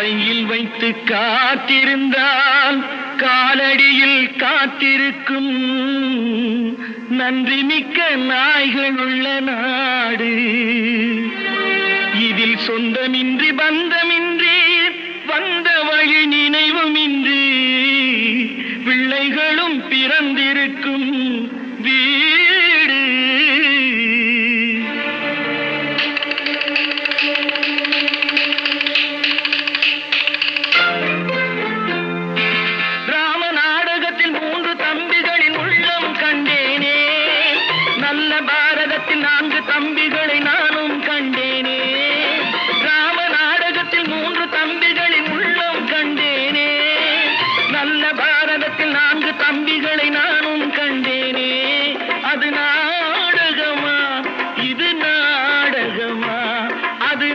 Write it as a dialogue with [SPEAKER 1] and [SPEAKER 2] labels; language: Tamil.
[SPEAKER 1] கையில் வைத்து காத்திருந்தால் காலடியில் காத்திருக்கும் நன்றி மிக்க நாய்கள் உள்ள நாடு. இதில் சொந்தமின்றி பந்தமின்றி வந்த வழி நினைவுமின்றி பிள்ளைகளும் பிறந்திருக்கும் வீடு. ராம நாடகத்தில் 3 தம்பிகளின் உள்ளம் கண்டேனே, நல்ல பாரதத்தில் 4 தம்பிகளை நானும் கண்டேனே. ராம நாடகத்தில் 3 தம்பிகளின் உள்ளம் கண்டேனே, நல்ல பாரதத்தில் 4 தம்பிகளை